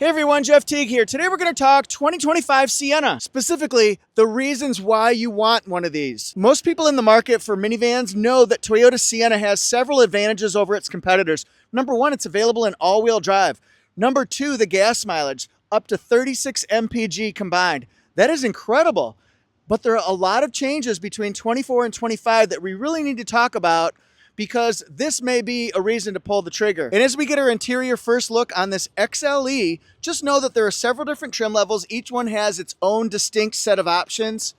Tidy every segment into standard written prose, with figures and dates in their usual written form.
Hey everyone, Jeff Teague here. Today we're going to talk 2025 Sienna, specifically the reasons why you want one of these. Most people in the market for minivans know that Toyota Sienna has several advantages over its competitors. Number one, it's available in all-wheel drive. Number two, the gas mileage, up to 36 mpg combined. That is incredible. But there are a lot of changes between 24 and 25 that we really need to talk about, because this may be a reason to pull the trigger. And as we get our interior first look on this XLE, just know that there are several different trim levels. Each one has its own distinct set of options.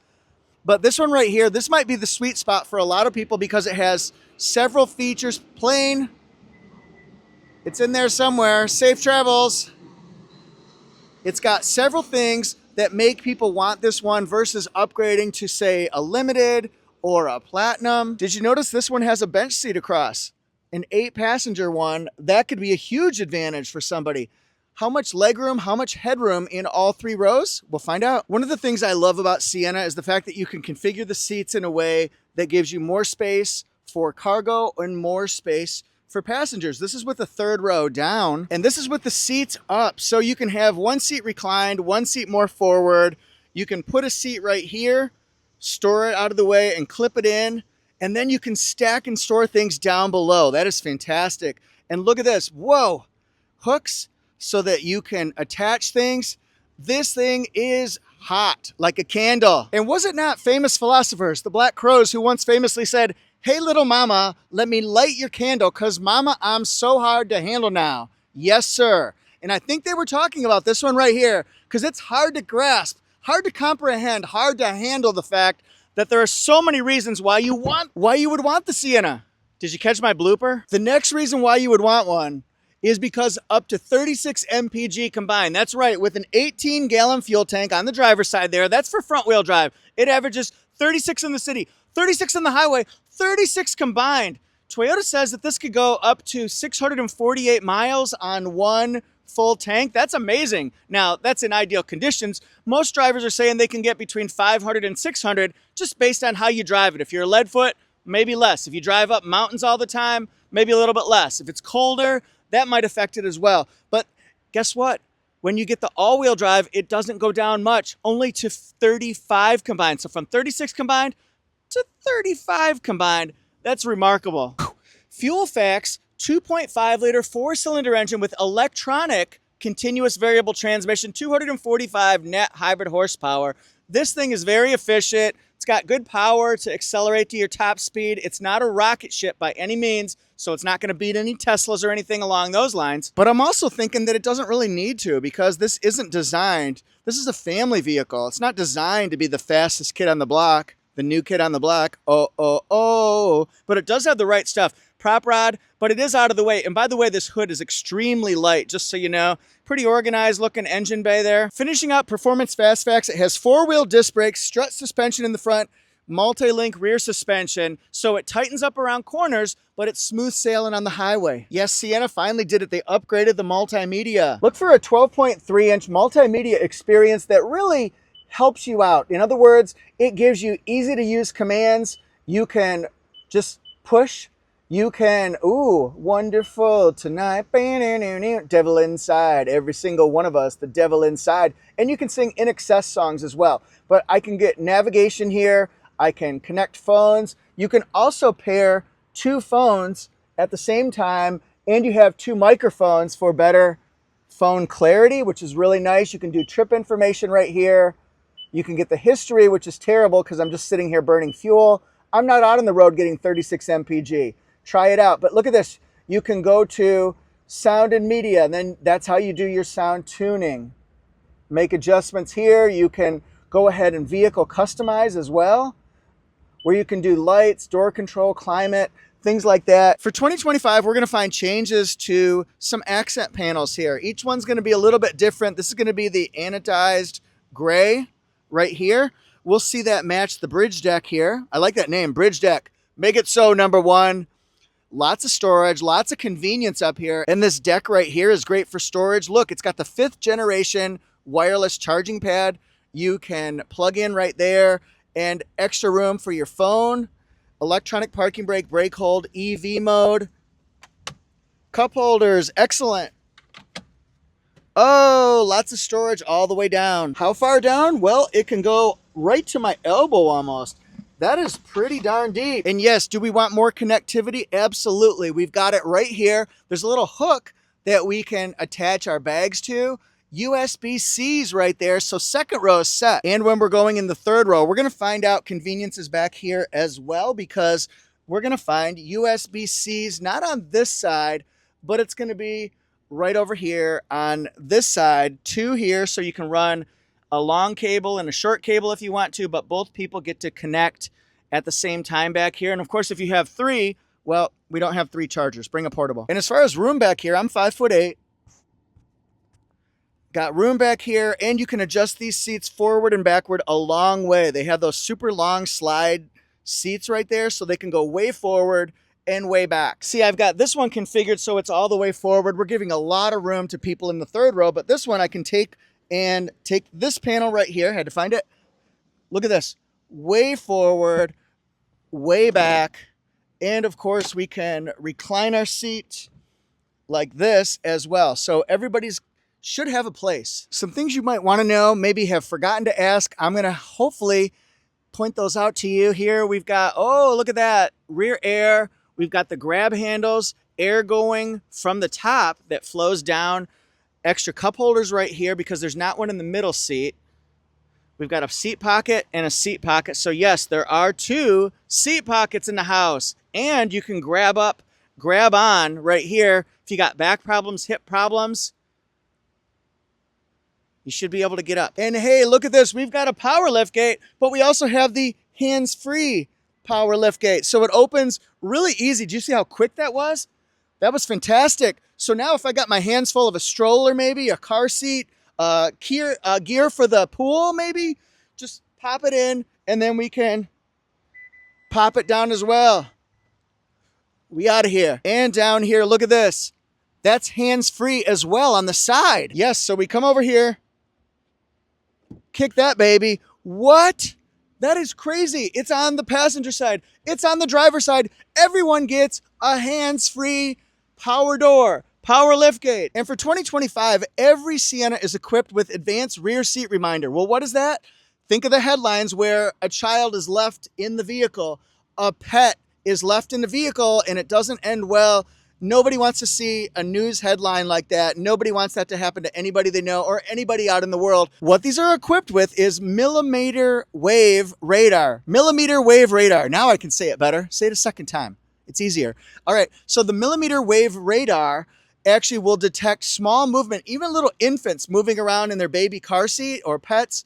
But this one right here, this might be the sweet spot for a lot of people because it has several features. Plain, it's in there somewhere, safe travels. It's got several things that make people want this one versus upgrading to, say, a limited or a platinum. Did you notice this one has a bench seat across? An 8-passenger one, that could be a huge advantage for somebody. How much legroom, how much headroom in all 3 rows? We'll find out. One of the things I love about Sienna is the fact that you can configure the seats in a way that gives you more space for cargo and more space for passengers. This is with the 3rd row down, and this is with the seats up. So you can have one seat reclined, one seat more forward. You can put a seat right here, store it out of the way and clip it in, and then you can stack and store things down below. That is fantastic. And look at this. Whoa, hooks so that you can attach things. This thing is hot like a candle. And was it not famous philosophers, the Black Crows, who once famously said, "Hey little mama, let me light your candle, cause mama, I'm so hard to handle now." Yes, sir. And I think they were talking about this one right here, because it's hard to grasp, hard to comprehend, hard to handle the fact that there are so many reasons why you would want the Sienna. Did you catch my blooper? The next reason why you would want one is because up to 36 mpg combined. That's right, with an 18-gallon fuel tank on the driver's side there. That's for front-wheel drive. It averages 36 in the city, 36 on the highway, 36 combined. Toyota says that this could go up to 648 miles on one full tank. That's amazing. Now, that's in ideal conditions. Most drivers are saying they can get between 500 and 600 just based on how you drive it. If you're a lead foot, maybe less. If you drive up mountains all the time, maybe a little bit less. If it's colder, that might affect it as well. But guess what? When you get the all-wheel drive, it doesn't go down much, only to 35 combined. So from 36 combined to 35 combined, that's remarkable. Fuel facts, 2.5-liter 4-cylinder engine with electronic continuous variable transmission, 245 net hybrid horsepower. This thing is very efficient. It's got good power to accelerate to your top speed. It's not a rocket ship by any means, so it's not going to beat any Teslas or anything along those lines. But I'm also thinking that it doesn't really need to, because this isn't designed. This is a family vehicle. It's not designed to be the fastest kid on the block, the new kid on the block. Oh. But it does have the right stuff. Prop rod, but it is out of the way. And by the way, this hood is extremely light, just so you know. Pretty organized looking engine bay there. Finishing up performance fast facts, it has 4-wheel disc brakes, strut suspension in the front, multi-link rear suspension, so it tightens up around corners, but it's smooth sailing on the highway. Yes, Sienna finally did it. They upgraded the multimedia. Look for a 12.3-inch multimedia experience that really helps you out. In other words, it gives you easy to use commands. You can just push. You can, ooh, wonderful tonight, devil inside, every single one of us, the devil inside. And you can sing In Excess songs as well. But I can get navigation here. I can connect phones. You can also pair 2 phones at the same time, and you have 2 microphones for better phone clarity, which is really nice. You can do trip information right here. You can get the history, which is terrible because I'm just sitting here burning fuel. I'm not out on the road getting 36 mpg. Try it out. But look at this. You can go to sound and media, and then that's how you do your sound tuning. Make adjustments here. You can go ahead and vehicle customize as well, where you can do lights, door control, climate, things like that. For 2025, we're going to find changes to some accent panels here. Each one's going to be a little bit different. This is going to be the anodized gray right here. We'll see that match the bridge deck here. I like that name, bridge deck. Make it so, number 1. Lots of storage, lots of convenience up here. And this deck right here is great for storage. Look, it's got the 5th generation wireless charging pad. You can plug in right there, and extra room for your phone, electronic parking brake, brake hold, EV mode, cup holders, excellent. Oh, lots of storage all the way down. How far down? Well, it can go right to my elbow almost. That is pretty darn deep. And yes, do we want more connectivity? Absolutely. We've got it right here. There's a little hook that we can attach our bags to. USB-C's right there, so second row is set. And when we're going in the third row, we're gonna find out conveniences back here as well, because we're gonna find USB-C's not on this side, but it's gonna be right over here on this side, two here, so you can run a long cable and a short cable if you want to, but both people get to connect at the same time back here. And of course, if you have three, well, we don't have three chargers. Bring a portable. And as far as room back here, I'm 5'8". Got room back here, and you can adjust these seats forward and backward a long way. They have those super long slide seats right there, so they can go way forward and way back. See, I've got this one configured so it's all the way forward. We're giving a lot of room to people in the third row, but this one I can take this panel right here. Had to find it. Look at this. Way forward, way back, and of course we can recline our seat like this as well. So everybody's should have a place. Some things you might want to know, maybe have forgotten to ask. I'm going to hopefully point those out to you here. We've got, oh, look at that, rear air. We've got the grab handles, air going from the top that flows down. Extra cup holders right here because there's not one in the middle seat. We've got a seat pocket and a seat pocket. So yes, there are two seat pockets in the house. And you can grab up, grab on right here. If you got back problems, hip problems, you should be able to get up. And hey, look at this. We've got a power lift gate, but we also have the hands-free power lift gate. So it opens really easy. Do you see how quick that was? That was fantastic. So now if I got my hands full of a stroller, maybe a car seat, gear for the pool, maybe, just pop it in and then we can pop it down as well. We out of here. And down here, look at this. That's hands-free as well on the side. Yes, so we come over here, kick that baby. What? That is crazy. It's on the passenger side. It's on the driver's side. Everyone gets a hands-free power door, power lift gate. And for 2025, every Sienna is equipped with advanced rear seat reminder. Well, what is that? Think of the headlines where a child is left in the vehicle, a pet is left in the vehicle, and it doesn't end well. Nobody wants to see a news headline like that. Nobody wants that to happen to anybody they know or anybody out in the world. What these are equipped with is millimeter wave radar. Millimeter wave radar. Now I can say it better. Say it a second time. It's easier. All right. So the millimeter wave radar actually will detect small movement, even little infants moving around in their baby car seat or pets,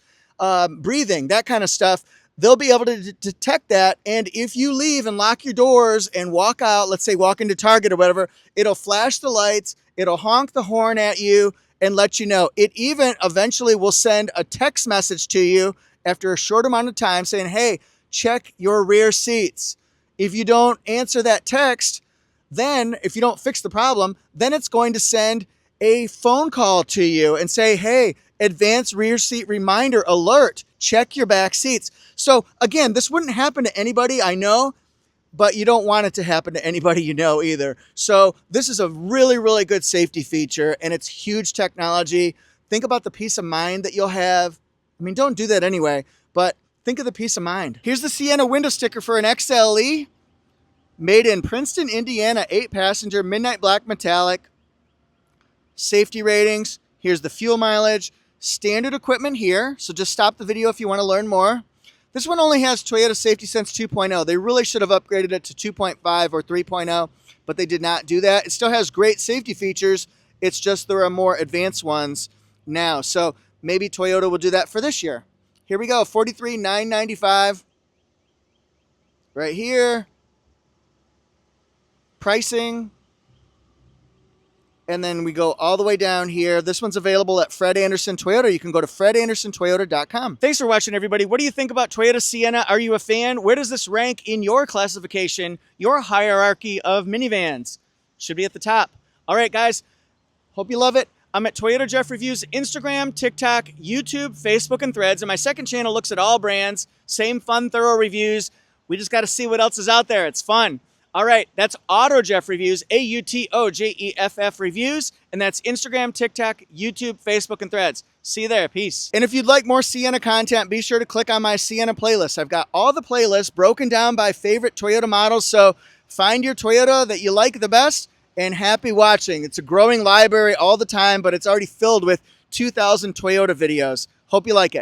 breathing, that kind of stuff. They'll be able to detect that. And if you leave and lock your doors and walk out, let's say walk into Target or whatever, it'll flash the lights, it'll honk the horn at you and let you know. It even eventually will send a text message to you after a short amount of time saying, hey, check your rear seats. If you don't answer that text, then if you don't fix the problem, then it's going to send a phone call to you and say, hey, advanced rear seat reminder alert, check your back seats. So again, this wouldn't happen to anybody I know, but you don't want it to happen to anybody you know either. So this is a really, really good safety feature and it's huge technology. Think about the peace of mind that you'll have. I mean, don't do that anyway, but think of the peace of mind. Here's the Sienna window sticker for an XLE, made in Princeton, Indiana, 8-passenger, midnight black metallic. Safety ratings. Here's the fuel mileage. Standard equipment here. So just stop the video if you want to learn more. This one only has Toyota Safety Sense 2.0. They really should have upgraded it to 2.5 or 3.0, but they did not do that. It still has great safety features. It's just there are more advanced ones now. So maybe Toyota will do that for this year. Here we go. $43,995. Right here. Pricing. And then we go all the way down here. This one's available at Fred Anderson Toyota. You can go to fredandersontoyota.com. Thanks for watching, everybody. What do you think about Toyota Sienna? Are you a fan? Where does this rank in your classification, your hierarchy of minivans? Should be at the top. All right, guys. Hope you love it. I'm at Toyota Jeff Reviews, Instagram, TikTok, YouTube, Facebook, and Threads. And my second channel looks at all brands. Same fun, thorough reviews. We just got to see what else is out there. It's fun. All right, that's AutoJeff Reviews, AutoJeff Reviews, and that's Instagram, TikTok, YouTube, Facebook, and Threads. See you there. Peace. And if you'd like more Sienna content, be sure to click on my Sienna playlist. I've got all the playlists broken down by favorite Toyota models, so find your Toyota that you like the best, and happy watching. It's a growing library all the time, but it's already filled with 2,000 Toyota videos. Hope you like it.